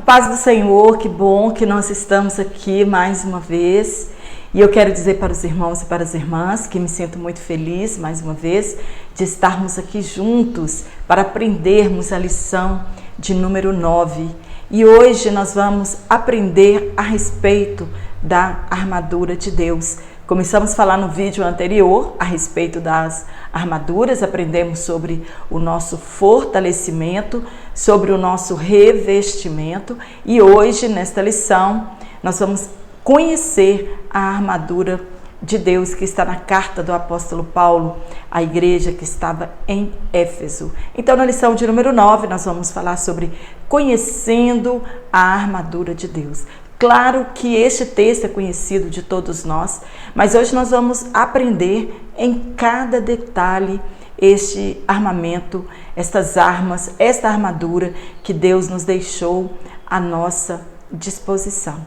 paz do Senhor, que bom que nós estamos aqui mais uma vez. E eu quero dizer para os irmãos e para as irmãs que me sinto muito feliz, mais uma vez, de estarmos aqui juntos para aprendermos a lição de número 9. E hoje nós vamos aprender a respeito da armadura de Deus. Começamos a falar no vídeo anterior a respeito das armaduras, aprendemos sobre o nosso fortalecimento, sobre o nosso revestimento e hoje, nesta lição, nós vamos conhecer a armadura de Deus que está na carta do apóstolo Paulo à igreja que estava em Éfeso. Então, na lição de número 9, nós vamos falar sobre conhecendo a armadura de Deus. Claro que este texto é conhecido de todos nós, mas hoje nós vamos aprender em cada detalhe este armamento, estas armas, esta armadura que Deus nos deixou à nossa disposição.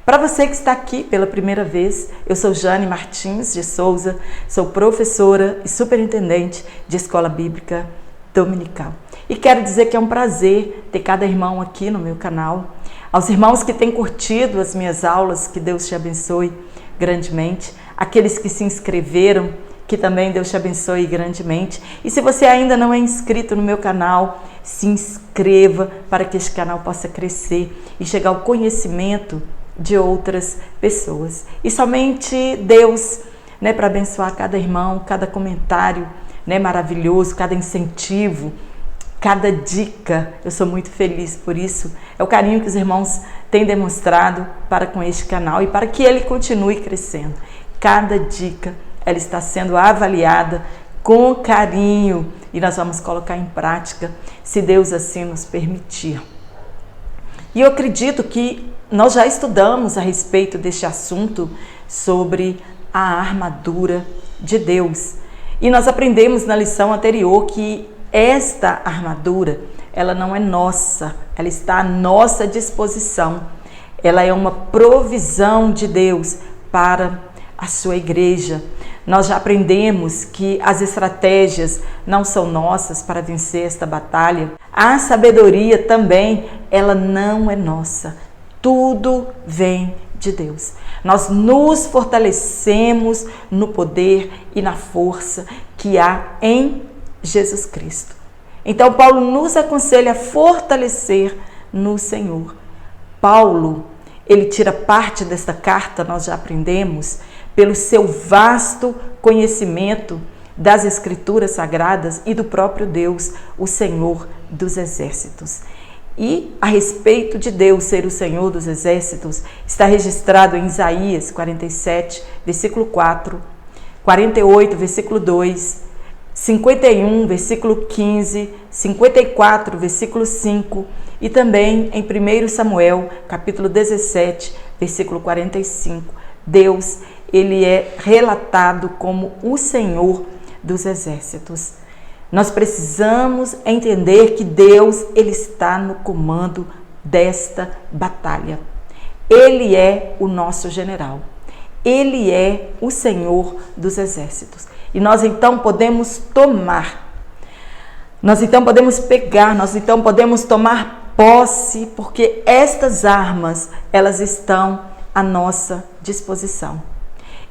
Para você que está aqui pela primeira vez, eu sou Jane Martins de Souza, sou professora e superintendente de Escola Bíblica Dominical. E quero dizer que é um prazer ter cada irmão aqui no meu canal. Aos irmãos que têm curtido as minhas aulas, que Deus te abençoe grandemente. Aqueles que se inscreveram, que também Deus te abençoe grandemente. E se você ainda não é inscrito no meu canal, se inscreva para que este canal possa crescer e chegar ao conhecimento de outras pessoas. E somente Deus, para abençoar cada irmão, cada comentário, maravilhoso, cada incentivo, cada dica. Eu sou muito feliz por isso. É o carinho que os irmãos têm demonstrado para com este canal e para que ele continue crescendo. Cada dica, ela está sendo avaliada com carinho e nós vamos colocar em prática, se Deus assim nos permitir. E eu acredito que nós já estudamos a respeito deste assunto sobre a armadura de Deus. E nós aprendemos na lição anterior que esta armadura, ela não é nossa, ela está à nossa disposição. Ela é uma provisão de Deus para a sua igreja. Nós já aprendemos que as estratégias não são nossas para vencer esta batalha. A sabedoria também, ela não é nossa. Tudo vem de Deus. Nós nos fortalecemos no poder e na força que há em Jesus Cristo. Então, Paulo nos aconselha a fortalecer no Senhor. Paulo, ele tira parte desta carta, nós já aprendemos, pelo seu vasto conhecimento das Escrituras Sagradas e do próprio Deus, o Senhor dos Exércitos. E a respeito de Deus ser o Senhor dos Exércitos, está registrado em Isaías 47, versículo 4, 48, versículo 2, 51, versículo 15, 54, versículo 5 e também em 1 Samuel, capítulo 17, versículo 45. Deus, ele é relatado como o Senhor dos Exércitos. Nós precisamos entender que Deus, ele está no comando desta batalha. Ele é o nosso general. Ele é o Senhor dos Exércitos. E nós então podemos tomar, nós então podemos pegar, nós então podemos tomar posse, porque estas armas, elas estão à nossa disposição.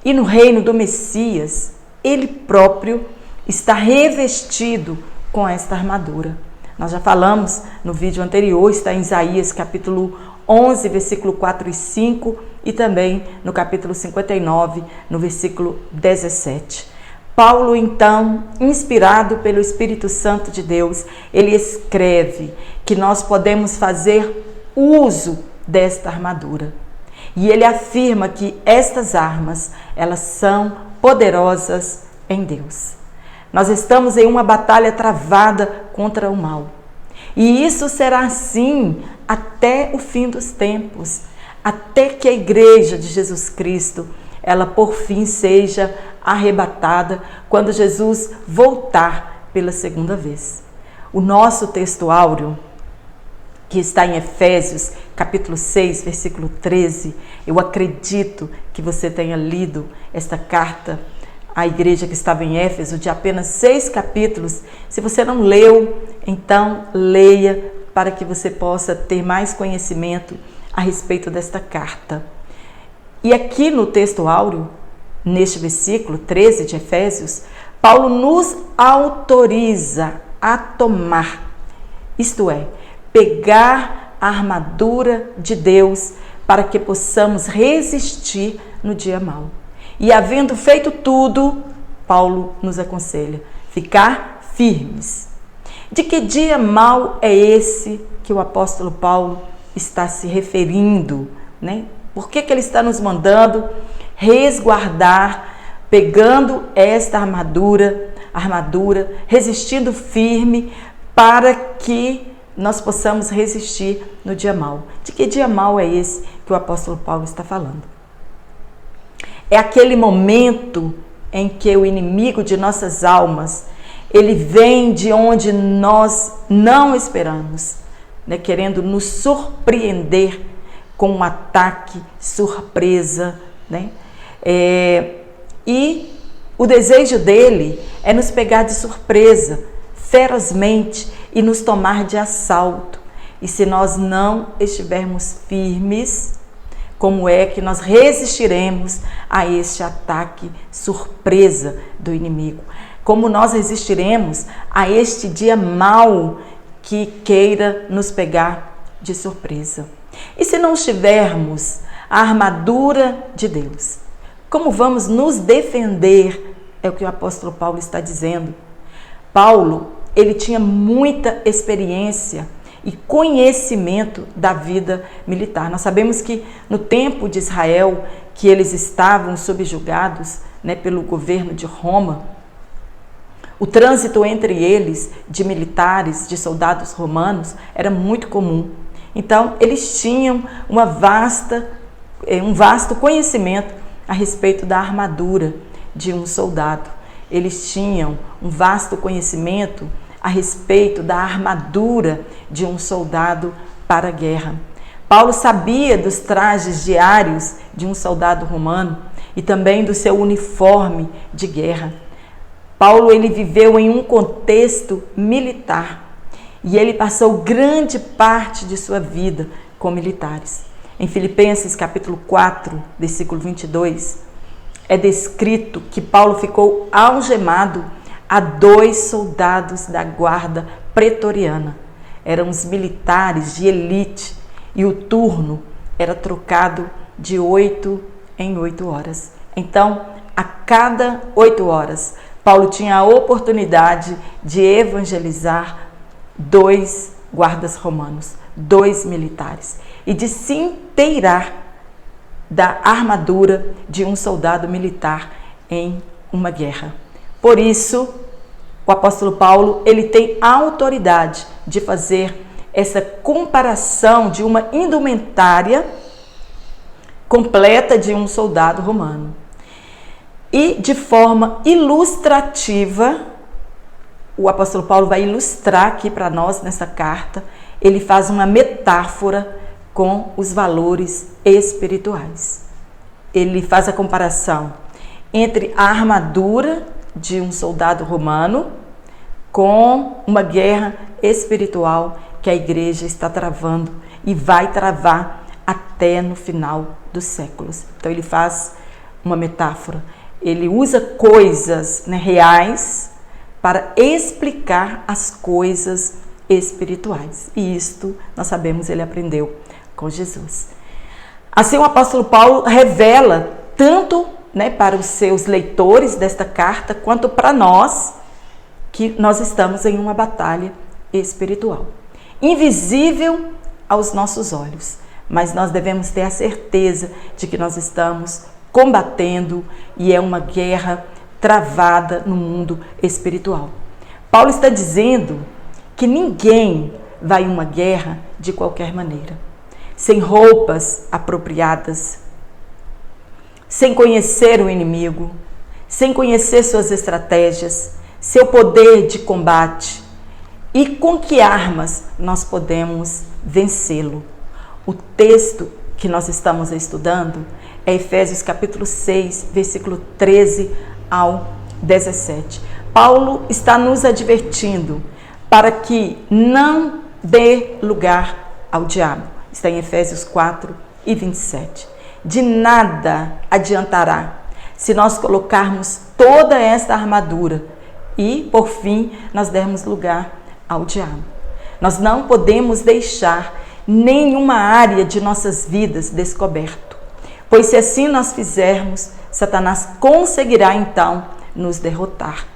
E no reino do Messias, ele próprio está revestido com esta armadura. Nós já falamos no vídeo anterior, está em Isaías capítulo 11, versículo 4 e 5 e também no capítulo 59, no versículo 17. Paulo, então, inspirado pelo Espírito Santo de Deus, ele escreve que nós podemos fazer uso desta armadura. E ele afirma que estas armas, elas são poderosas em Deus. Nós estamos em uma batalha travada contra o mal. E isso será assim até o fim dos tempos, até que a igreja de Jesus Cristo, ela por fim seja arrebatada quando Jesus voltar pela segunda vez. O nosso texto áureo, que está em Efésios, capítulo 6, versículo 13, eu acredito que você tenha lido esta carta à igreja que estava em Éfeso, de apenas 6 capítulos. Se você não leu, então leia para que você possa ter mais conhecimento a respeito desta carta. E aqui no texto áureo, neste versículo 13 de Efésios, Paulo nos autoriza a tomar, isto é, pegar a armadura de Deus para que possamos resistir no dia mau. E havendo feito tudo, Paulo nos aconselha ficar firmes. De que dia mau é esse que o apóstolo Paulo está se referindo, né? Por que ele está nos mandando resguardar, pegando esta armadura, resistindo firme para que nós possamos resistir no dia mau? De que dia mau é esse que o apóstolo Paulo está falando? É aquele momento em que o inimigo de nossas almas, ele vem de onde nós não esperamos, né? Querendo nos surpreender com um ataque surpresa, né? E o desejo dele é nos pegar de surpresa, ferozmente, e nos tomar de assalto. E se nós não estivermos firmes, como é que nós resistiremos a este ataque surpresa do inimigo? Como nós resistiremos a este dia mau que queira nos pegar de surpresa? E se não tivermos a armadura de Deus, como vamos nos defender? É o que o apóstolo Paulo está dizendo. Paulo, ele tinha muita experiência e conhecimento da vida militar. Nós sabemos que no tempo de Israel, que eles estavam subjugados, né, pelo governo de Roma, o trânsito entre eles, de militares, de soldados romanos, era muito comum. Então, eles tinham um vasto conhecimento a respeito da armadura de um soldado. Eles tinham um vasto conhecimento a respeito da armadura de um soldado para a guerra. Paulo sabia dos trajes diários de um soldado romano e também do seu uniforme de guerra. Paulo, ele viveu em um contexto militar e ele passou grande parte de sua vida com militares. Em Filipenses capítulo 4, versículo 22, é descrito que Paulo ficou algemado a 2 soldados da guarda pretoriana. Eram os militares de elite e o turno era trocado de 8 em 8 horas. Então, a cada 8 horas, Paulo tinha a oportunidade de evangelizar 2 guardas romanos, 2 militares, e de se inteirar da armadura de um soldado militar em uma guerra. Por isso, o apóstolo Paulo, ele tem a autoridade de fazer essa comparação de uma indumentária completa de um soldado romano. E de forma ilustrativa, o apóstolo Paulo vai ilustrar aqui para nós nessa carta, ele faz uma metáfora com os valores espirituais. Ele faz a comparação entre a armadura de um soldado romano com uma guerra espiritual que a igreja está travando e vai travar até no final dos séculos. Então ele faz uma metáfora, ele usa coisas, né, reais para explicar as coisas espirituais. E isto, nós sabemos, ele aprendeu com Jesus. Assim, o apóstolo Paulo revela tanto, né, para os seus leitores desta carta, quanto para nós, que nós estamos em uma batalha espiritual. Invisível aos nossos olhos, mas nós devemos ter a certeza de que nós estamos combatendo e é uma guerra travada no mundo espiritual. Paulo está dizendo que ninguém vai em uma guerra de qualquer maneira, sem roupas apropriadas, sem conhecer o inimigo, sem conhecer suas estratégias, seu poder de combate e com que armas nós podemos vencê-lo. O texto que nós estamos estudando é Efésios capítulo 6, versículo 13 ao 17. Paulo está nos advertindo para que não dê lugar ao diabo. Está em Efésios 4:27. De nada adiantará se nós colocarmos toda esta armadura e, por fim, nós dermos lugar ao diabo. Nós não podemos deixar nenhuma área de nossas vidas descoberto, pois se assim nós fizermos, Satanás conseguirá então nos derrotar.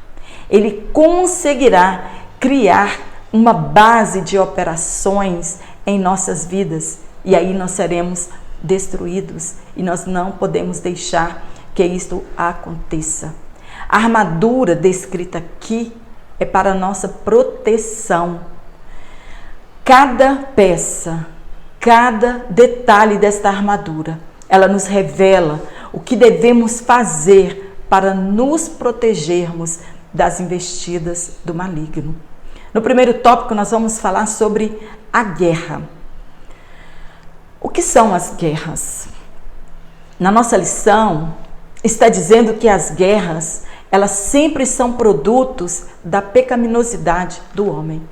Ele conseguirá criar uma base de operações em nossas vidas e aí nós seremos destruídos e nós não podemos deixar que isto aconteça. A armadura descrita aqui é para nossa proteção. Cada peça, cada detalhe desta armadura, ela nos revela o que devemos fazer para nos protegermos das investidas do maligno. No primeiro tópico, nós vamos falar sobre a guerra. O que são as guerras? Na nossa lição, está dizendo que as guerras, elas sempre são produtos da pecaminosidade do homem.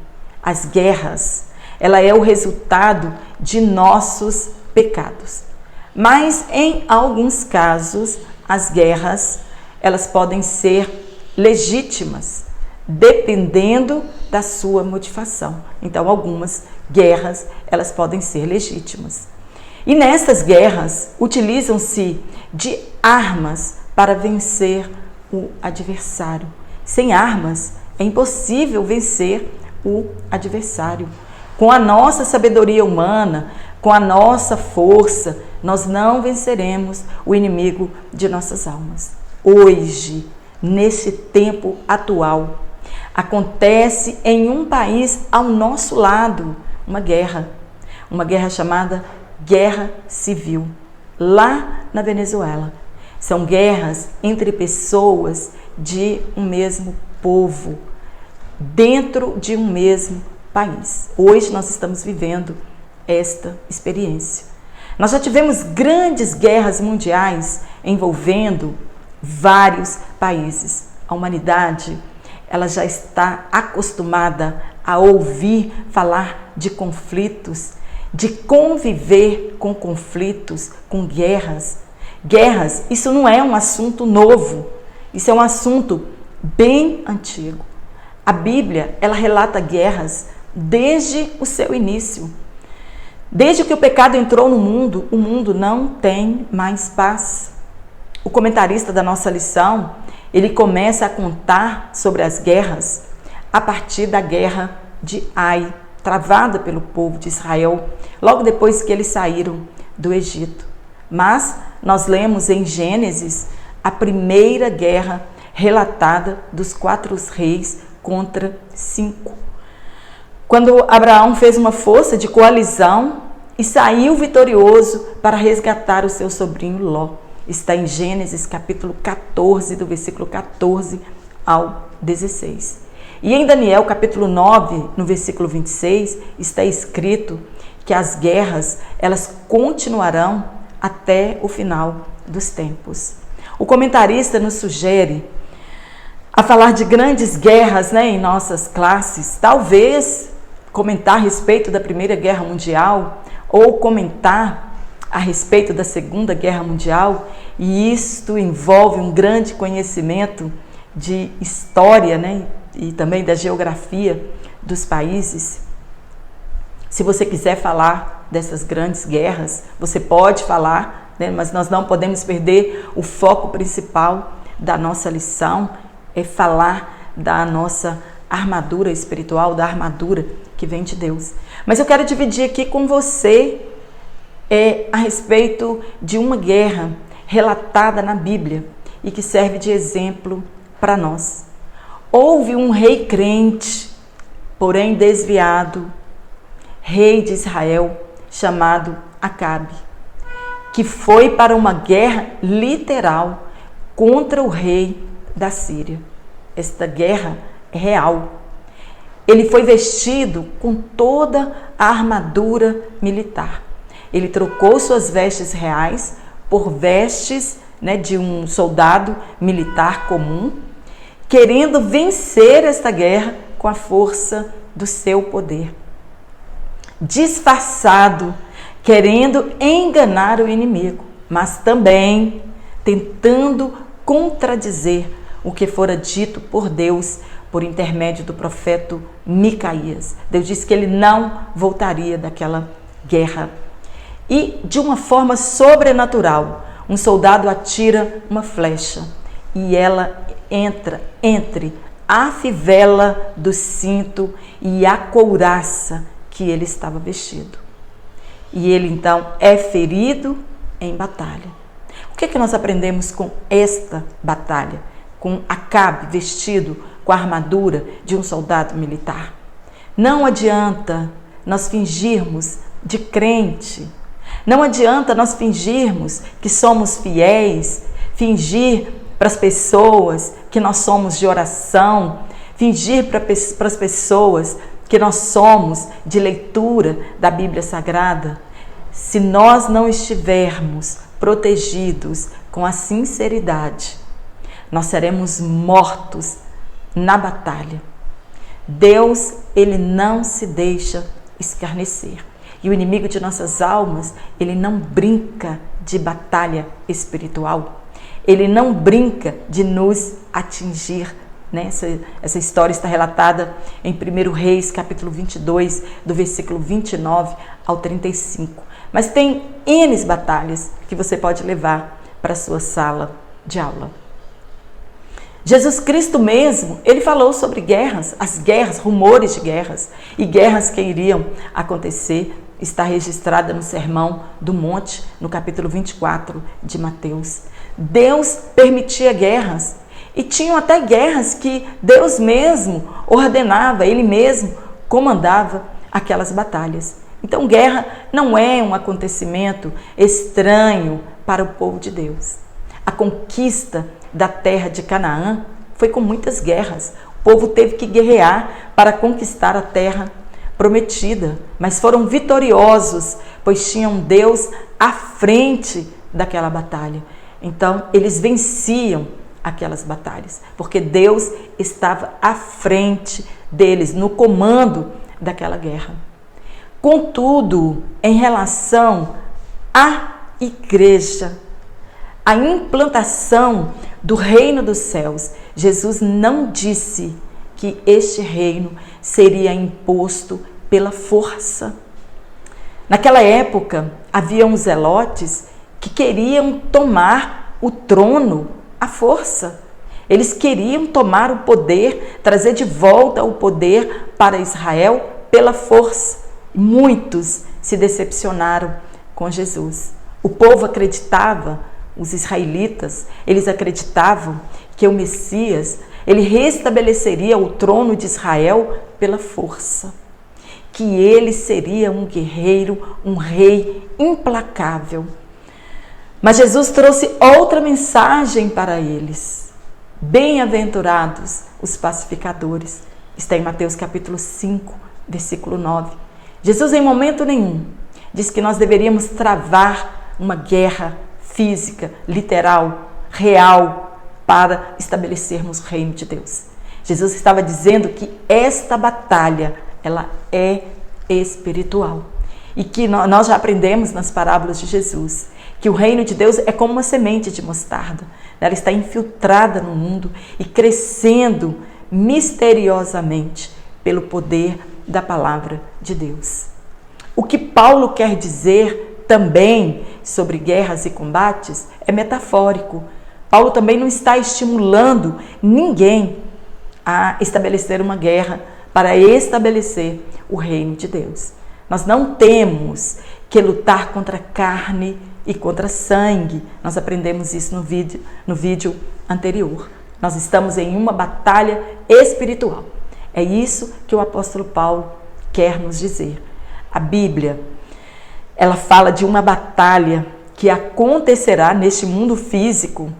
As guerras, ela é o resultado de nossos pecados. Mas, em alguns casos, as guerras, elas podem ser legítimas, dependendo da sua motivação. Então, algumas guerras, elas podem ser legítimas. E nessas guerras, utilizam-se de armas para vencer o adversário. Sem armas, é impossível vencer o adversário. Com a nossa sabedoria humana, com a nossa força, nós não venceremos o inimigo de nossas almas. Hoje, nesse tempo atual, acontece em um país ao nosso lado uma guerra chamada Guerra Civil, lá na Venezuela. São guerras entre pessoas de um mesmo povo, dentro de um mesmo país. Hoje nós estamos vivendo esta experiência. Nós já tivemos grandes guerras mundiais envolvendo vários países. A humanidade, ela já está acostumada a ouvir falar de conflitos, de conviver com conflitos, com guerras. Guerras, isso não é um assunto novo, isso é um assunto bem antigo. A Bíblia, ela relata guerras desde o seu início. Desde que o pecado entrou no mundo, o mundo não tem mais paz. O comentarista da nossa lição, ele começa a contar sobre as guerras a partir da guerra de Ai, travada pelo povo de Israel, logo depois que eles saíram do Egito. Mas nós lemos em Gênesis a primeira guerra relatada dos 4 reis contra 5. Quando Abraão fez uma força de coalizão e saiu vitorioso para resgatar o seu sobrinho Ló. Está em Gênesis capítulo 14, do versículo 14 ao 16. E em Daniel capítulo 9, no versículo 26, está escrito que as guerras, elas continuarão até o final dos tempos. O comentarista nos sugere a falar de grandes guerras, em nossas classes, talvez comentar a respeito da Primeira Guerra Mundial ou comentar a respeito da Segunda Guerra Mundial, e isto envolve um grande conhecimento de história, e também da geografia dos países. Se você quiser falar dessas grandes guerras, você pode falar, mas nós não podemos perder o foco principal da nossa lição, é falar da nossa armadura espiritual, da armadura que vem de Deus. Mas eu quero dividir aqui com você a respeito de uma guerra relatada na Bíblia e que serve de exemplo para nós. Houve um rei crente, porém desviado, rei de Israel, chamado Acabe, que foi para uma guerra literal contra o rei da Síria. Esta guerra é real. Ele foi vestido com toda a armadura militar. Ele trocou suas vestes reais por vestes de um soldado militar comum, querendo vencer esta guerra com a força do seu poder. disfarçado, querendo enganar o inimigo, mas também tentando contradizer o que fora dito por Deus por intermédio do profeta Micaías. Deus disse que ele não voltaria daquela guerra. E de uma forma sobrenatural, um soldado atira uma flecha e ela entra entre a fivela do cinto e a couraça que ele estava vestido. E ele então é ferido em batalha. O que é que nós aprendemos com esta batalha? Com Acabe vestido com a armadura de um soldado militar. Não adianta nós fingirmos de crente. Não adianta nós fingirmos que somos fiéis, fingir para as pessoas que nós somos de oração, fingir para as pessoas que nós somos de leitura da Bíblia Sagrada, se nós não estivermos protegidos com a sinceridade, nós seremos mortos na batalha. Deus, ele não se deixa escarnecer. E o inimigo de nossas almas, ele não brinca de batalha espiritual. Ele não brinca de nos atingir. Né? Essa história está relatada em 1 Reis, capítulo 22, do versículo 29 ao 35. Mas tem N batalhas que você pode levar para a sua sala de aula. Jesus Cristo mesmo, ele falou sobre guerras, as guerras, rumores de guerras e guerras que iriam acontecer. Está registrada no Sermão do Monte, no capítulo 24 de Mateus. Deus permitia guerras e tinham até guerras que Deus mesmo ordenava, ele mesmo comandava aquelas batalhas. Então, guerra não é um acontecimento estranho para o povo de Deus. A conquista da terra de Canaã foi com muitas guerras. O povo teve que guerrear para conquistar a terra prometida, mas foram vitoriosos, pois tinham Deus à frente daquela batalha. Então, eles venciam aquelas batalhas, porque Deus estava à frente deles, no comando daquela guerra. Contudo, em relação à igreja, a implantação do reino dos céus, Jesus não disse que este reino seria imposto pela força. Naquela época, havia uns zelotes que queriam tomar o trono à força. Eles queriam tomar o poder, trazer de volta o poder para Israel pela força. Muitos se decepcionaram com Jesus. O povo acreditava, os israelitas, eles acreditavam que o Messias, ele restabeleceria o trono de Israel pela força, que ele seria um guerreiro, um rei implacável. Mas Jesus trouxe outra mensagem para eles. Bem-aventurados os pacificadores. Está em Mateus capítulo 5, versículo 9. Jesus, em momento nenhum, diz que nós deveríamos travar uma guerra física, literal, real, para estabelecermos o reino de Deus. Jesus estava dizendo que esta batalha, ela é espiritual. E que nós já aprendemos nas parábolas de Jesus, que o reino de Deus é como uma semente de mostarda. Ela está infiltrada no mundo e crescendo misteriosamente pelo poder da palavra de Deus. O que Paulo quer dizer também sobre guerras e combates é metafórico. Paulo também não está estimulando ninguém a estabelecer uma guerra para estabelecer o reino de Deus. Nós não temos que lutar contra carne e contra sangue. Nós aprendemos isso no vídeo anterior. Nós estamos em uma batalha espiritual. É isso que o apóstolo Paulo quer nos dizer. A Bíblia, ela fala de uma batalha que acontecerá neste mundo físico.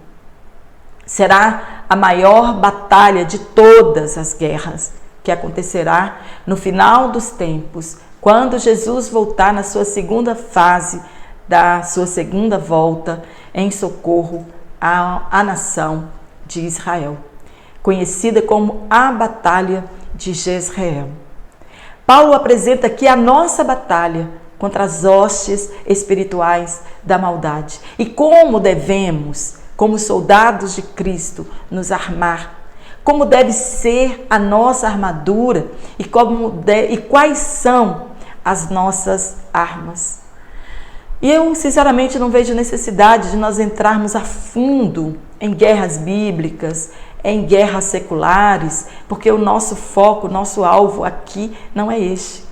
Será a maior batalha de todas as guerras, que acontecerá no final dos tempos, quando Jesus voltar na sua segunda fase da sua segunda volta em socorro à nação de Israel, conhecida como a Batalha de Jezreel. Paulo apresenta aqui a nossa batalha contra as hostes espirituais da maldade e como devemos, como soldados de Cristo, nos armar. Como deve ser a nossa armadura e quais são as nossas armas. E eu, sinceramente, não vejo necessidade de nós entrarmos a fundo em guerras bíblicas, em guerras seculares, porque o nosso foco, o nosso alvo aqui não é este.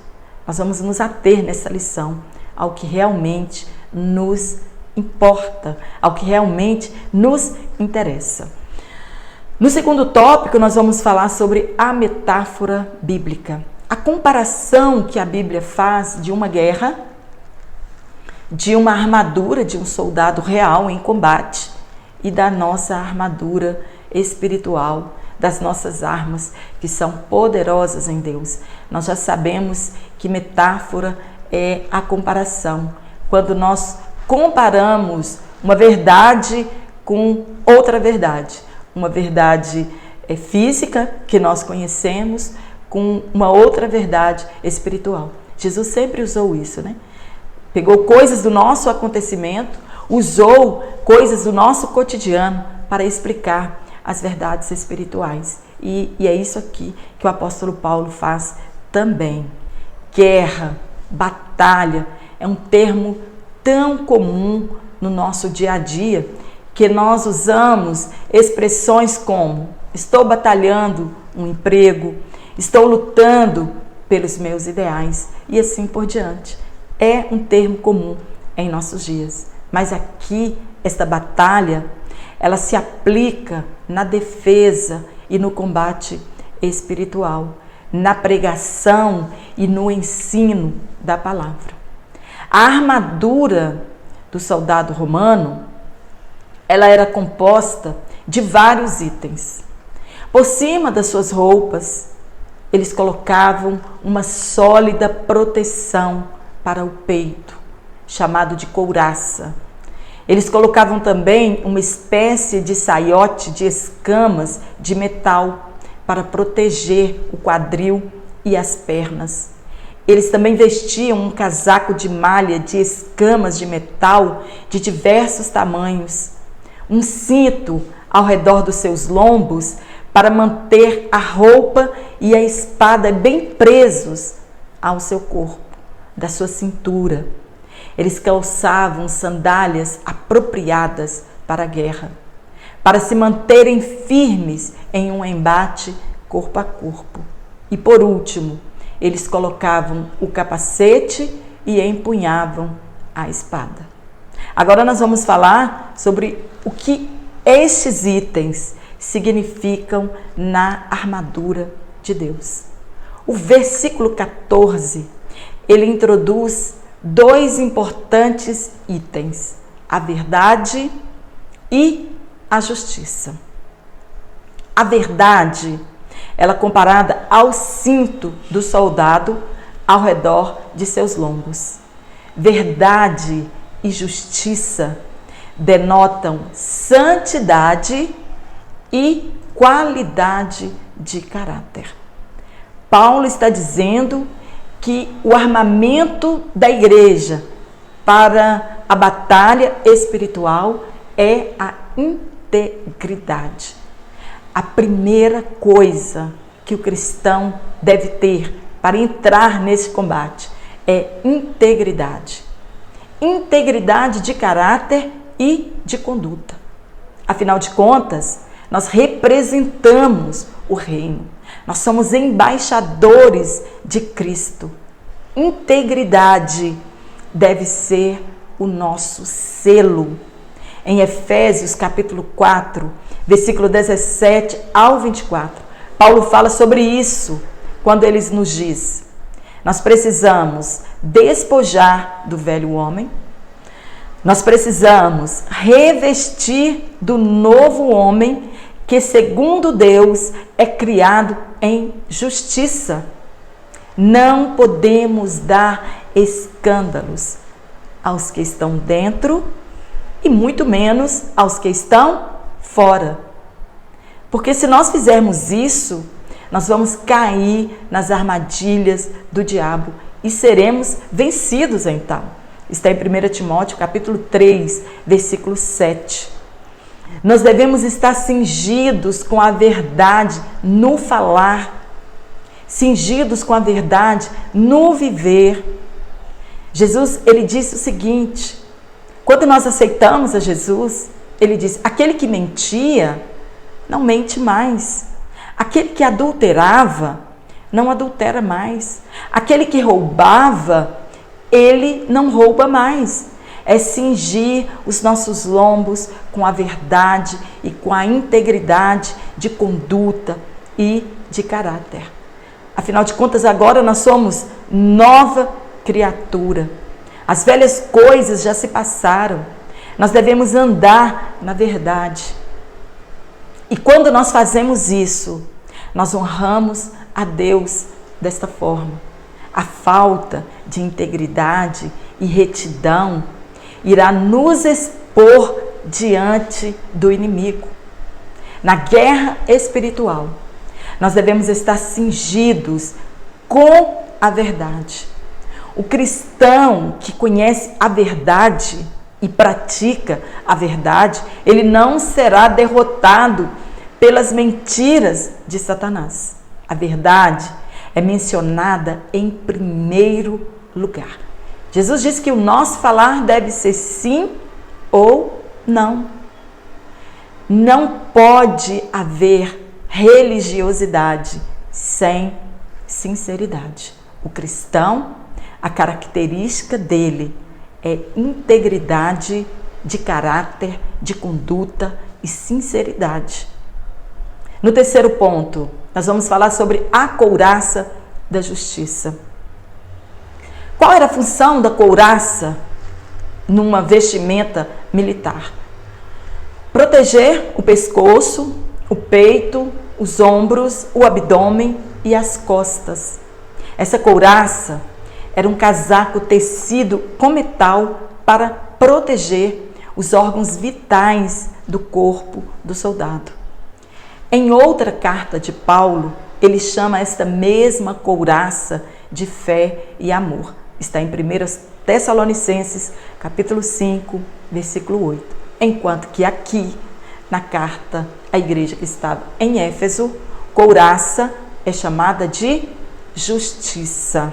Nós vamos nos ater nessa lição ao que realmente nos importa, ao que realmente nos interessa. No segundo tópico, nós vamos falar sobre a metáfora bíblica. A comparação que a Bíblia faz de uma guerra, de uma armadura de um soldado real em combate e da nossa armadura espiritual, das nossas armas que são poderosas em Deus. Nós já sabemos que metáfora é a comparação. Quando nós comparamos uma verdade com outra verdade. Uma verdade física que nós conhecemos com uma outra verdade espiritual. Jesus sempre usou isso, né? Pegou coisas do nosso acontecimento, usou coisas do nosso cotidiano para explicar as verdades espirituais. E é isso aqui que o apóstolo Paulo faz também. Guerra, batalha, é um termo tão comum no nosso dia a dia que nós usamos expressões como estou batalhando um emprego, estou lutando pelos meus ideais e assim por diante. É um termo comum em nossos dias. Mas aqui, esta batalha, ela se aplica na defesa e no combate espiritual, na pregação e no ensino da palavra. A armadura do soldado romano, ela era composta de vários itens. Por cima das suas roupas, eles colocavam uma sólida proteção para o peito, chamado de couraça. Eles colocavam também uma espécie de saiote de escamas de metal para proteger o quadril e as pernas. Eles também vestiam um casaco de malha de escamas de metal de diversos tamanhos, um cinto ao redor dos seus lombos para manter a roupa e a espada bem presos ao seu corpo, da sua cintura. Eles calçavam sandálias apropriadas para a guerra, para se manterem firmes em um embate corpo a corpo. E por último, eles colocavam o capacete e empunhavam a espada. Agora nós vamos falar sobre o que estes itens significam na armadura de Deus. O versículo 14, ele introduz dois importantes itens, a verdade e a justiça. A verdade, ela é comparada ao cinto do soldado ao redor de seus lombos. Verdade e justiça denotam santidade e qualidade de caráter. Paulo está dizendo que o armamento da igreja para a batalha espiritual é a integridade. A primeira coisa que o cristão deve ter para entrar nesse combate é integridade. Integridade de caráter e de conduta. Afinal de contas, nós representamos o reino. Nós somos embaixadores de Cristo. Integridade deve ser o nosso selo. Em Efésios capítulo 4, versículo 17 ao 24, Paulo fala sobre isso quando ele nos diz: nós precisamos despojar do velho homem, nós precisamos revestir do novo homem que, segundo Deus, é criado em justiça. Não podemos dar escândalos aos que estão dentro e muito menos aos que estão fora. Porque se nós fizermos isso, nós vamos cair nas armadilhas do diabo e seremos vencidos então. Está em 1 Timóteo capítulo 3, versículo 7. Nós devemos estar cingidos com a verdade no falar, cingidos com a verdade no viver. Jesus, ele disse o seguinte, quando nós aceitamos a Jesus, ele disse, aquele que mentia, não mente mais. Aquele que adulterava, não adultera mais. Aquele que roubava, ele não rouba mais. É cingir os nossos lombos com a verdade e com a integridade de conduta e de caráter. Afinal de contas, agora nós somos nova criatura. As velhas coisas já se passaram. Nós devemos andar na verdade. E quando nós fazemos isso, nós honramos a Deus desta forma. A falta de integridade e retidão irá nos expor diante do inimigo. Na guerra espiritual, nós devemos estar cingidos com a verdade. O cristão que conhece a verdade e pratica a verdade, ele não será derrotado pelas mentiras de Satanás. A verdade é mencionada em primeiro lugar. Jesus disse que o nosso falar deve ser sim ou não. Não pode haver religiosidade sem sinceridade. O cristão, a característica dele é integridade de caráter, de conduta e sinceridade. No terceiro ponto, nós vamos falar sobre a couraça da justiça. Qual era a função da couraça numa vestimenta militar? Proteger o pescoço, o peito, os ombros, o abdômen e as costas. Essa couraça era um casaco tecido com metal para proteger os órgãos vitais do corpo do soldado. Em outra carta de Paulo, ele chama esta mesma couraça de fé e amor. Está em 1 Tessalonicenses, capítulo 5, versículo 8. Enquanto que aqui, na carta à igreja que estava em Éfeso, couraça é chamada de justiça.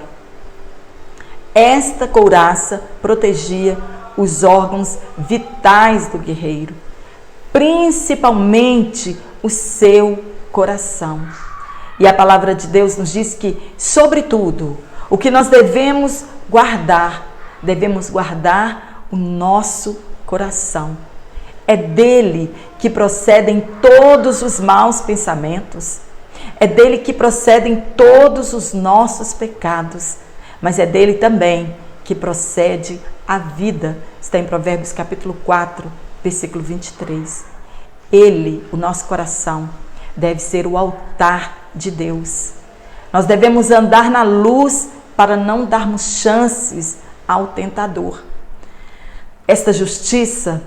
Esta couraça protegia os órgãos vitais do guerreiro, principalmente o seu coração. E a palavra de Deus nos diz que, sobretudo, o que nós devemos guardar o nosso coração. É dele que procedem todos os maus pensamentos, é dele que procedem todos os nossos pecados, mas é dele também que procede a vida. Está em Provérbios capítulo 4, versículo 23. Ele, o nosso coração, deve ser o altar de Deus. Nós devemos andar na luz para não darmos chances ao tentador. Esta justiça,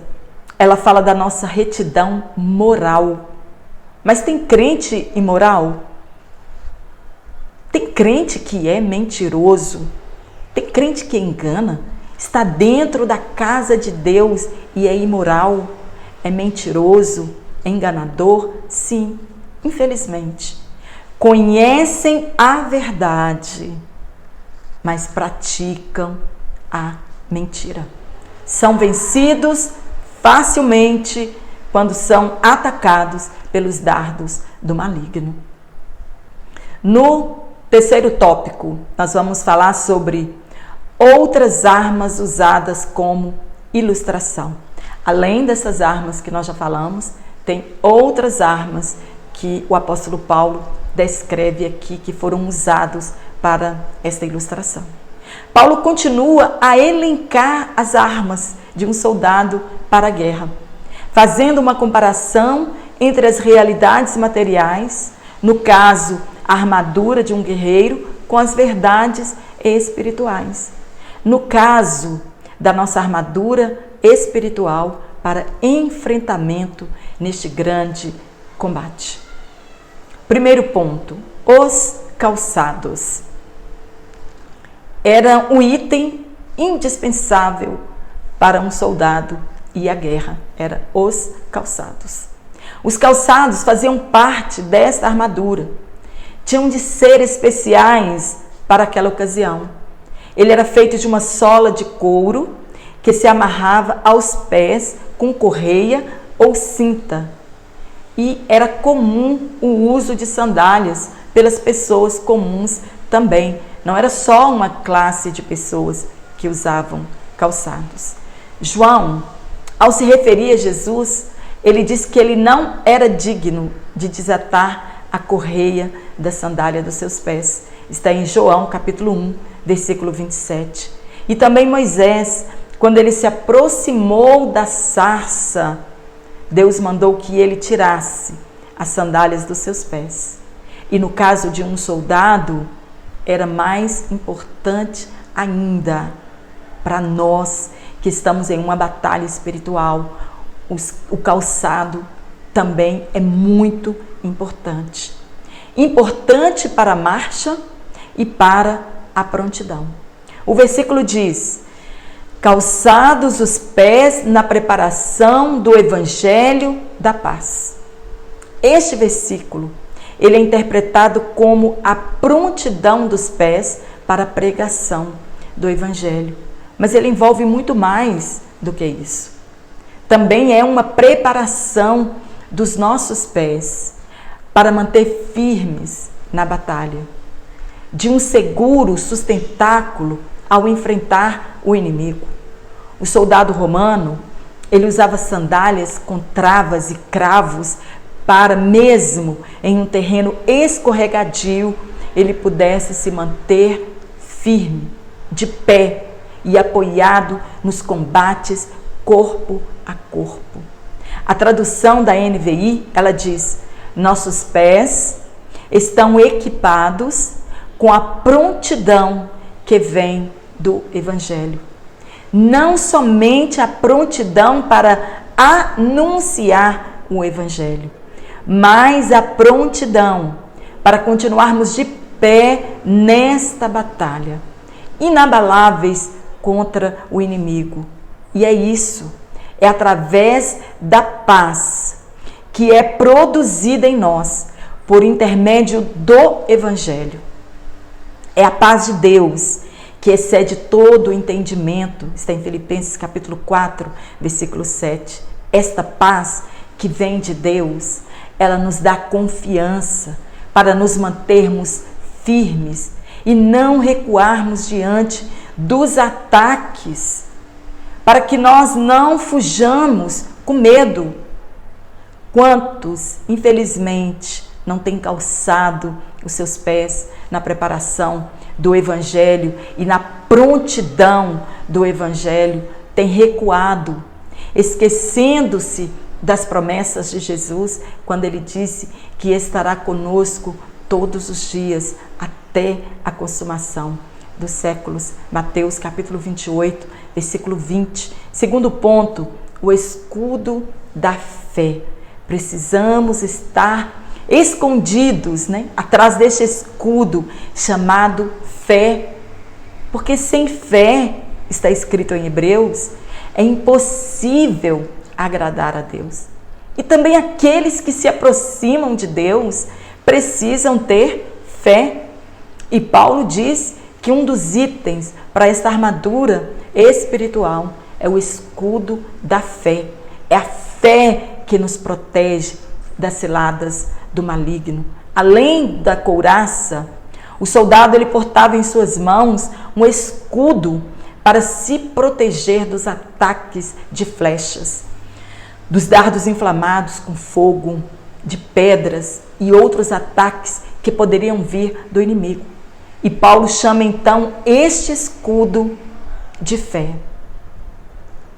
ela fala da nossa retidão moral. Mas tem crente imoral? Tem crente que é mentiroso? Tem crente que engana? Está dentro da casa de Deus e é imoral? É mentiroso? É enganador? Sim, infelizmente. Conhecem a verdade, mas praticam a mentira. São vencidos facilmente quando são atacados pelos dardos do maligno. No terceiro tópico, nós vamos falar sobre outras armas usadas como ilustração. Além dessas armas que nós já falamos, tem outras armas que o apóstolo Paulo descreve aqui, que foram usados para esta ilustração. Paulo continua a elencar as armas de um soldado para a guerra, fazendo uma comparação entre as realidades materiais, no caso, a armadura de um guerreiro, com as verdades espirituais. No caso da nossa armadura espiritual para enfrentamento neste grande combate. Primeiro ponto, os calçados. Era um item indispensável para um soldado ir à guerra. Era os calçados. Os calçados faziam parte desta armadura. Tinham de ser especiais para aquela ocasião. Ele era feito de uma sola de couro que se amarrava aos pés com correia ou cinta. E era comum o uso de sandálias pelas pessoas comuns também. Não era só uma classe de pessoas que usavam calçados. João, ao se referir a Jesus, ele disse que ele não era digno de desatar a correia da sandália dos seus pés. Está em João, capítulo 1, versículo 27. E também Moisés, quando ele se aproximou da sarça, Deus mandou que ele tirasse as sandálias dos seus pés. E no caso de um soldado, era mais importante ainda para nós que estamos em uma batalha espiritual. O calçado também é muito importante. Importante para a marcha e para a prontidão. O versículo diz: calçados os pés na preparação do evangelho da paz. Este versículo, ele é interpretado como a prontidão dos pés para a pregação do evangelho. Mas ele envolve muito mais do que isso. Também é uma preparação dos nossos pés para manter firmes na batalha, de um seguro sustentáculo ao enfrentar o inimigo. O soldado romano, ele usava sandálias com travas e cravos para, mesmo em um terreno escorregadio, ele pudesse se manter firme, de pé e apoiado nos combates corpo a corpo. A tradução da NVI, ela diz: nossos pés estão equipados com a prontidão que vem do Evangelho. Não somente a prontidão para anunciar o Evangelho, mas a prontidão para continuarmos de pé nesta batalha, inabaláveis contra o inimigo. E é isso, é através da paz que é produzida em nós por intermédio do Evangelho. É a paz de Deus que excede todo o entendimento, está em Filipenses capítulo 4, versículo 7. Esta paz que vem de Deus, ela nos dá confiança para nos mantermos firmes e não recuarmos diante dos ataques, para que nós não fujamos com medo. Quantos, infelizmente, não têm calçado os seus pés na preparação do Evangelho e na prontidão do Evangelho, têm recuado, esquecendo-se das promessas de Jesus, quando ele disse que estará conosco todos os dias até a consumação dos séculos. Mateus capítulo 28, versículo 20. Segundo ponto, o escudo da fé. Precisamos estar escondidos, atrás deste escudo chamado fé, porque sem fé, está escrito em Hebreus, é impossível agradar a Deus. E também aqueles que se aproximam de Deus precisam ter fé. E Paulo diz que um dos itens para esta armadura espiritual é o escudo da fé. É a fé que nos protege das ciladas do maligno. Além da couraça, o soldado ele portava em suas mãos um escudo para se proteger dos ataques de flechas, dos dardos inflamados com fogo, de pedras e outros ataques que poderiam vir do inimigo. E Paulo chama então este escudo de fé.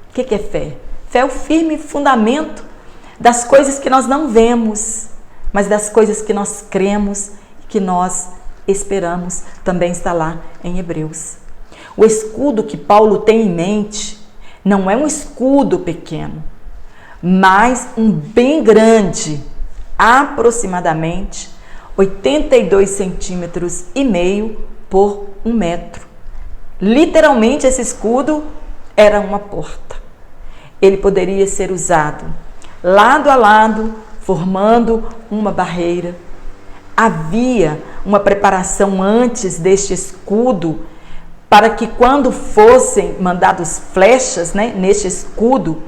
O que é fé? Fé é o firme fundamento das coisas que nós não vemos, mas das coisas que nós cremos e que nós esperamos. Também está lá em Hebreus. O escudo que Paulo tem em mente não é um escudo pequeno, mas um bem grande, aproximadamente 82 centímetros e meio por 1 metro. Literalmente, esse escudo era uma porta. Ele poderia ser usado lado a lado, formando uma barreira. Havia uma preparação antes deste escudo para que quando fossem mandados flechas, neste escudo,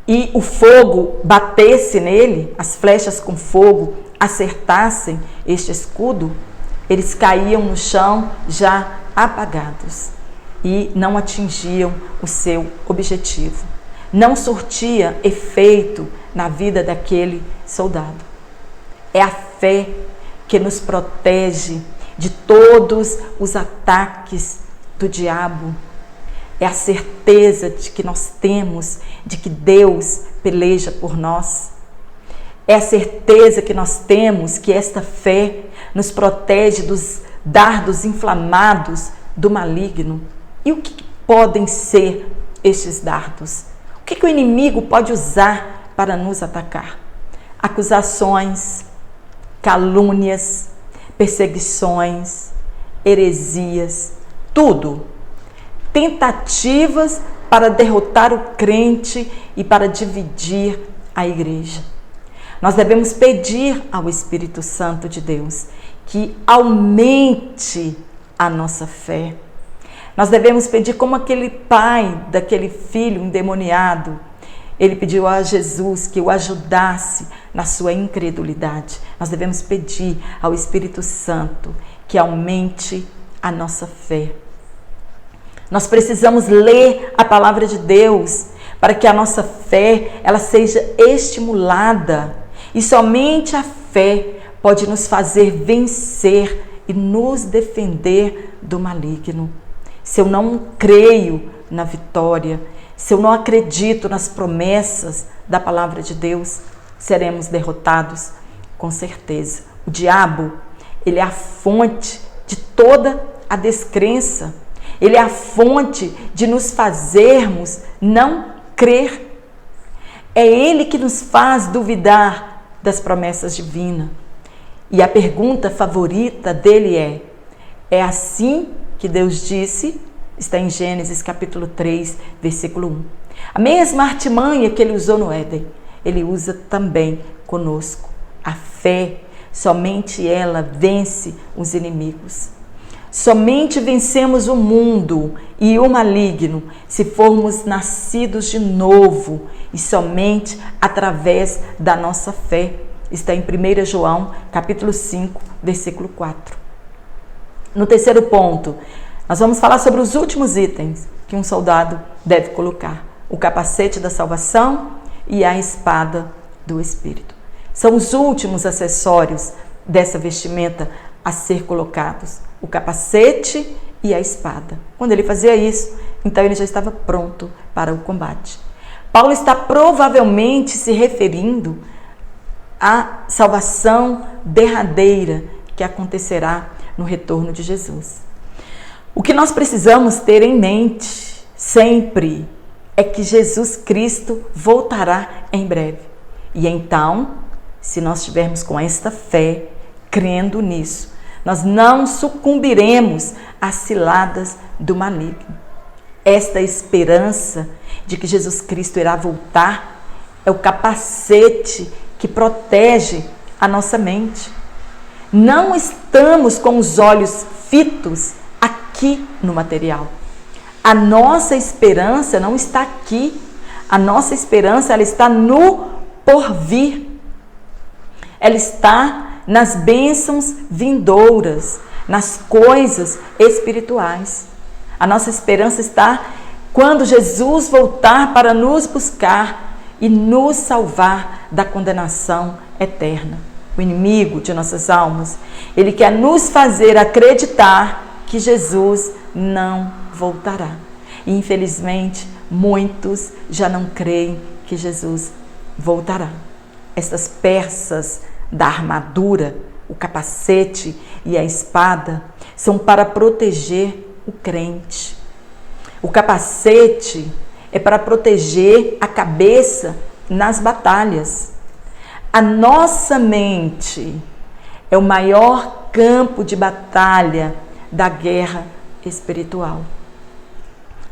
e o fogo batesse nele, as flechas com fogo acertassem este escudo, eles caíam no chão já apagados e não atingiam o seu objetivo. Não surtia efeito na vida daquele soldado. É a fé que nos protege de todos os ataques do diabo. É a certeza de que nós temos de que Deus peleja por nós. É a certeza que nós temos que esta fé nos protege dos dardos inflamados do maligno. E o que podem ser estes dardos? O que o inimigo pode usar para nos atacar? Acusações, calúnias, perseguições, heresias, tudo. Tentativas para derrotar o crente e para dividir a igreja. Nós devemos pedir ao Espírito Santo de Deus que aumente a nossa fé. Nós devemos pedir como aquele pai daquele filho endemoniado. Ele pediu a Jesus que o ajudasse na sua incredulidade. Nós devemos pedir ao Espírito Santo que aumente a nossa fé. Nós precisamos ler a palavra de Deus para que a nossa fé ela seja estimulada. E somente a fé pode nos fazer vencer e nos defender do maligno. Se eu não creio na vitória, se eu não acredito nas promessas da palavra de Deus, seremos derrotados com certeza. O diabo, ele é a fonte de toda a descrença. Ele é a fonte de nos fazermos não crer. É ele que nos faz duvidar das promessas divinas. E a pergunta favorita dele é assim que Deus disse? Está em Gênesis capítulo 3, versículo 1. A mesma artimanha que ele usou no Éden, ele usa também conosco. A fé, somente ela vence os inimigos. Somente vencemos o mundo e o maligno se formos nascidos de novo e somente através da nossa fé. Está em 1 João, capítulo 5, versículo 4. No terceiro ponto, nós vamos falar sobre os últimos itens que um soldado deve colocar. O capacete da salvação e a espada do Espírito. São os últimos acessórios dessa vestimenta a ser colocados. O capacete e a espada. Quando ele fazia isso, então ele já estava pronto para o combate. Paulo está provavelmente se referindo à salvação derradeira que acontecerá no retorno de Jesus. O que nós precisamos ter em mente sempre é que Jesus Cristo voltará em breve. E então, se nós estivermos com esta fé, crendo nisso, nós não sucumbiremos às ciladas do maligno. Esta esperança de que Jesus Cristo irá voltar é o capacete que protege a nossa mente. Não estamos com os olhos fitos aqui no material. A nossa esperança não está aqui. A nossa esperança ela está no porvir. Ela está nas bênçãos vindouras, nas coisas espirituais. A nossa esperança está quando Jesus voltar para nos buscar e nos salvar da condenação eterna. O inimigo de nossas almas, ele quer nos fazer acreditar que Jesus não voltará. E infelizmente, muitos já não creem que Jesus voltará. Estas peças da armadura, o capacete e a espada, são para proteger o crente. O capacete é para proteger a cabeça nas batalhas. A nossa mente é o maior campo de batalha da guerra espiritual.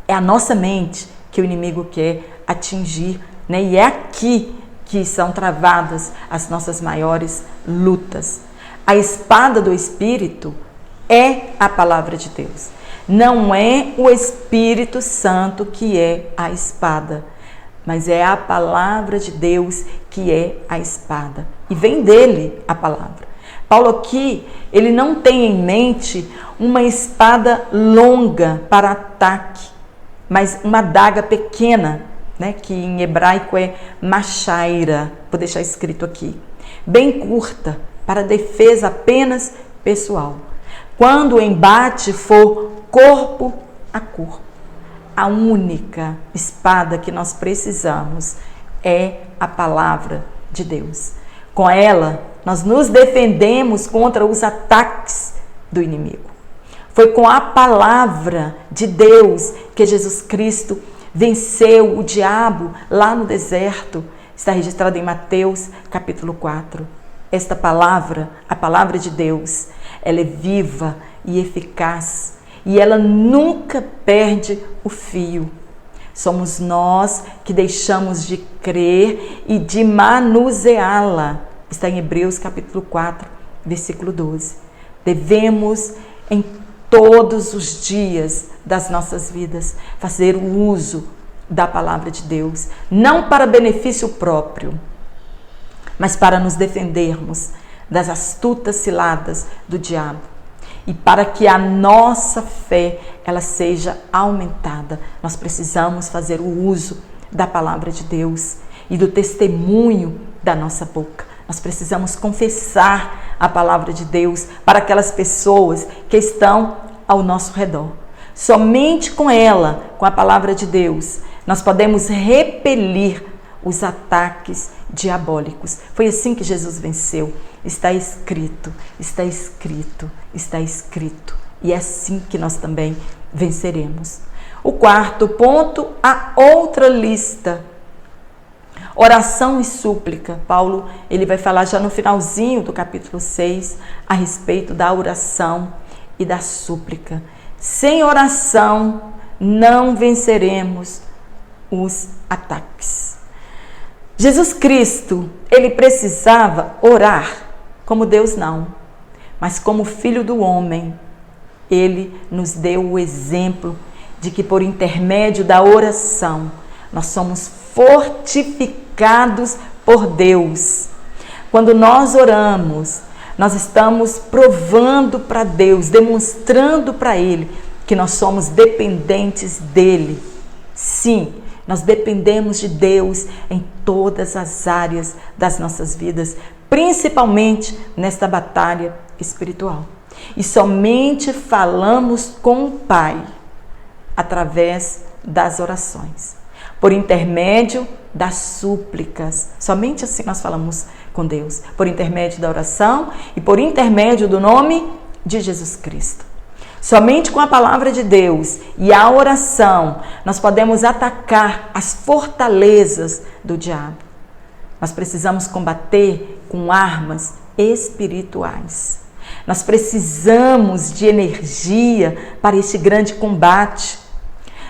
É a nossa mente que o inimigo quer atingir, né? E é aqui que são travadas as nossas maiores lutas. A espada do Espírito é a palavra de Deus. Não é o Espírito Santo que é a espada, mas é a palavra de Deus que é a espada. E vem dele a palavra. Paulo aqui, ele não tem em mente uma espada longa para ataque, mas uma adaga pequena, né, que em hebraico é machaira, vou deixar escrito aqui, bem curta, para defesa apenas pessoal. Quando o embate for corpo a corpo, a única espada que nós precisamos é a palavra de Deus. Com ela, nós nos defendemos contra os ataques do inimigo. Foi com a palavra de Deus que Jesus Cristo venceu o diabo lá no deserto. Está registrado em Mateus capítulo 4. Esta palavra, a palavra de Deus, ela é viva e eficaz e ela nunca perde o fio. Somos nós que deixamos de crer e de manuseá-la. Está em Hebreus capítulo 4, versículo 12. Devemos em todos os dias das nossas vidas fazer o uso da palavra de Deus, não para benefício próprio, mas para nos defendermos das astutas ciladas do diabo e para que a nossa fé ela seja aumentada. Nós precisamos fazer o uso da palavra de Deus e do testemunho da nossa boca. Nós precisamos confessar a palavra de Deus para aquelas pessoas que estão ao nosso redor. Somente com ela, com a palavra de Deus, nós podemos repelir os ataques diabólicos. Foi assim que Jesus venceu. Está escrito, está escrito, está escrito. E é assim que nós também venceremos. O quarto ponto, a outra lista. Oração e súplica. Paulo, ele vai falar já no finalzinho do capítulo 6 a respeito da oração e da súplica. Sem oração não venceremos os ataques. Jesus Cristo, ele precisava orar como Deus não, mas como Filho do homem, ele nos deu o exemplo de que por intermédio da oração nós somos fortificados por Deus. Quando nós oramos, nós estamos provando para Deus, demonstrando para Ele que nós somos dependentes dEle. Sim, nós dependemos de Deus em todas as áreas das nossas vidas, principalmente nesta batalha espiritual. E somente falamos com o Pai através das orações, por intermédio das súplicas. Somente assim nós falamos com Deus, por intermédio da oração e por intermédio do nome de Jesus Cristo. Somente com a palavra de Deus e a oração nós podemos atacar as fortalezas do diabo. Nós precisamos combater com armas espirituais. Nós precisamos de energia para este grande combate.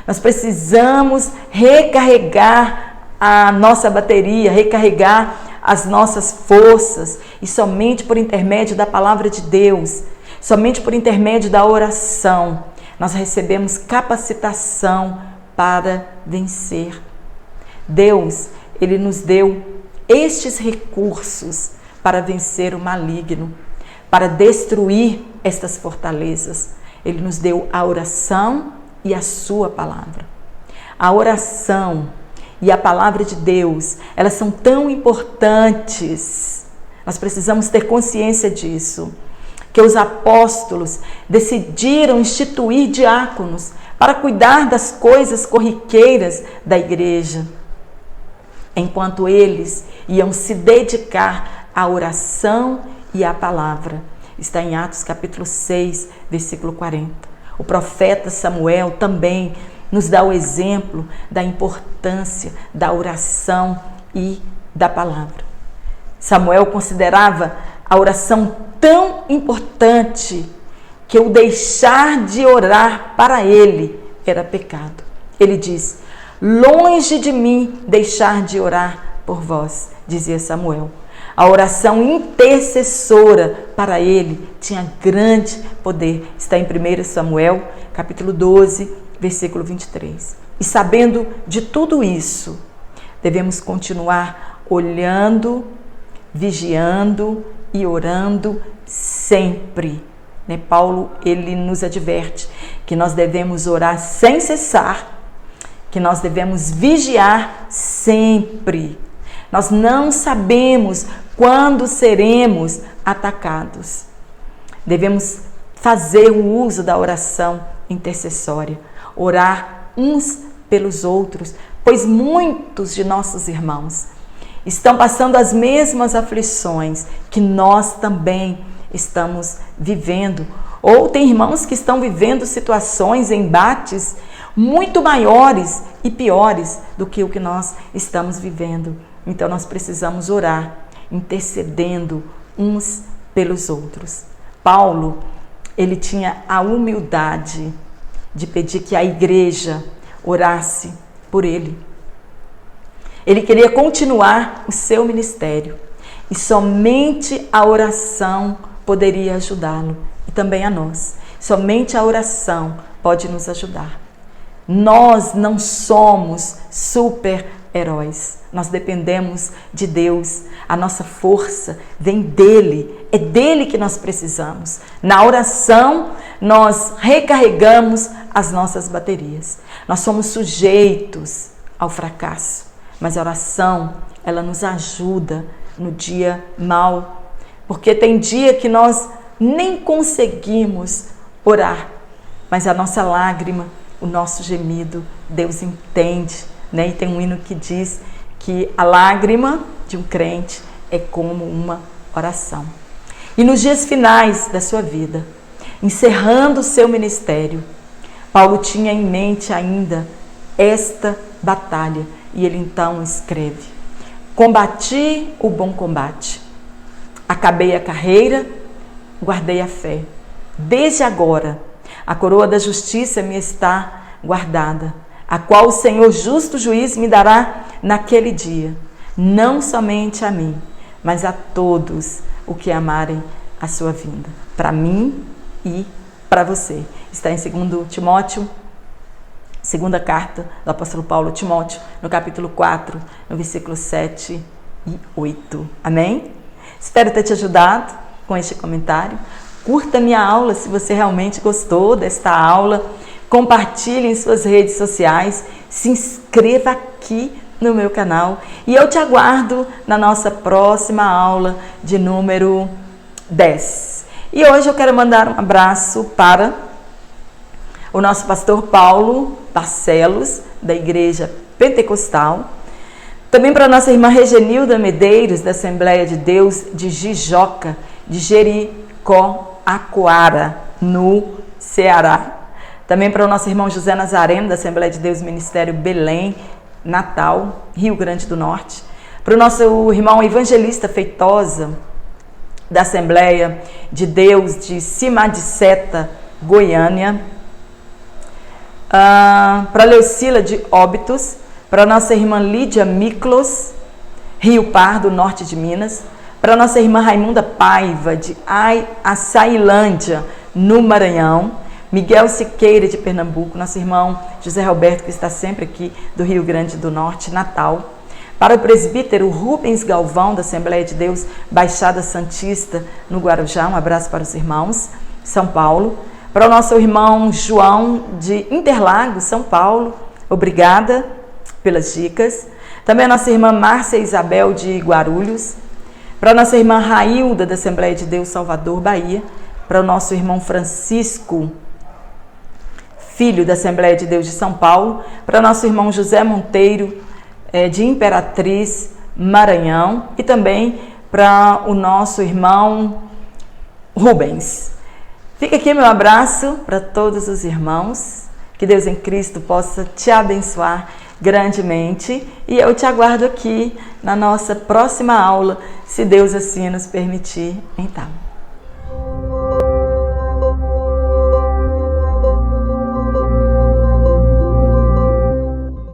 Nós precisamos recarregar a nossa bateria, recarregar as nossas forças, e somente por intermédio da palavra de Deus, somente por intermédio da oração, nós recebemos capacitação para vencer. Deus, ele nos deu estes recursos para vencer o maligno, para destruir estas fortalezas. Ele nos deu a oração e a sua palavra. A oração e a palavra de Deus, elas são tão importantes. Nós precisamos ter consciência disso, que os apóstolos decidiram instituir diáconos para cuidar das coisas corriqueiras da igreja, enquanto eles iam se dedicar à oração e à palavra. Está em Atos capítulo 6, versículo 40. O profeta Samuel também nos dá o exemplo da importância da oração e da palavra. Samuel considerava a oração tão importante que o deixar de orar para ele era pecado. Ele diz: longe de mim deixar de orar por vós, dizia Samuel. A oração intercessora para ele tinha grande poder. Está em 1 Samuel, capítulo 12, versículo 23. E sabendo de tudo isso, devemos continuar olhando, vigiando e orando sempre. Paulo, ele nos adverte que nós devemos orar sem cessar, que nós devemos vigiar sempre. Nós não sabemos quando seremos atacados. Devemos fazer o uso da oração intercessória, orar uns pelos outros, pois muitos de nossos irmãos estão passando as mesmas aflições que nós também estamos vivendo. Ou tem irmãos que estão vivendo situações, embates muito maiores e piores do que o que nós estamos vivendo. Então nós precisamos orar, intercedendo uns pelos outros. Paulo, ele tinha a humildade de pedir que a igreja orasse por ele. Ele queria continuar o seu ministério e somente a oração poderia ajudá-lo e também a nós. Somente a oração pode nos ajudar. Nós não somos super-heróis. Nós dependemos de Deus. A nossa força vem dele. É dele que nós precisamos. Na oração, nós recarregamos as nossas baterias. Nós somos sujeitos ao fracasso, mas a oração, ela nos ajuda no dia mau, porque tem dia que nós nem conseguimos orar, mas a nossa lágrima, o nosso gemido, Deus entende, né? E tem um hino que diz que a lágrima de um crente é como uma oração. E nos dias finais da sua vida, encerrando o seu ministério, Paulo tinha em mente ainda esta batalha, e ele então escreve: combati o bom combate, acabei a carreira, guardei a fé. Desde agora, a coroa da justiça me está guardada, a qual o Senhor justo juiz me dará naquele dia, não somente a mim, mas a todos o que amarem a sua vinda, para mim e para você. Está em 2 Timóteo, segunda carta do apóstolo Paulo a Timóteo, no capítulo 4, no versículo 7 e 8. Amém? Espero ter te ajudado com este comentário. Curta minha aula se você realmente gostou desta aula. Compartilhe em suas redes sociais. Se inscreva aqui no meu canal. E eu te aguardo na nossa próxima aula de número 10. E hoje eu quero mandar um abraço para o nosso pastor Paulo Barcelos, da Igreja Pentecostal. Também para a nossa irmã Regenilda Medeiros, da Assembleia de Deus de Jijoca, de Jericoacoara, no Ceará. Também para o nosso irmão José Nazareno, da Assembleia de Deus Ministério Belém, Natal, Rio Grande do Norte. Para o nosso irmão Evangelista Feitosa, da Assembleia de Deus de Cima de Seta, Goiânia. Para Leucila de Óbitos, para a nossa irmã Lídia Miklos, Rio Pardo, norte de Minas, para a nossa irmã Raimunda Paiva, de Açailândia, no Maranhão, Miguel Siqueira, de Pernambuco, nosso irmão José Roberto, que está sempre aqui do Rio Grande do Norte, Natal, para o presbítero Rubens Galvão, da Assembleia de Deus, Baixada Santista, no Guarujá, um abraço para os irmãos, São Paulo, para o nosso irmão João, de Interlagos, São Paulo, obrigada pelas dicas. Também a nossa irmã Márcia Isabel, de Guarulhos. Para a nossa irmã Railda, da Assembleia de Deus, Salvador, Bahia. Para o nosso irmão Francisco, filho da Assembleia de Deus de São Paulo. Para o nosso irmão José Monteiro, de Imperatriz, Maranhão. E também para o nosso irmão Rubens. Fica aqui meu abraço para todos os irmãos. Que Deus em Cristo possa te abençoar grandemente e eu te aguardo aqui na nossa próxima aula, se Deus assim nos permitir. Então.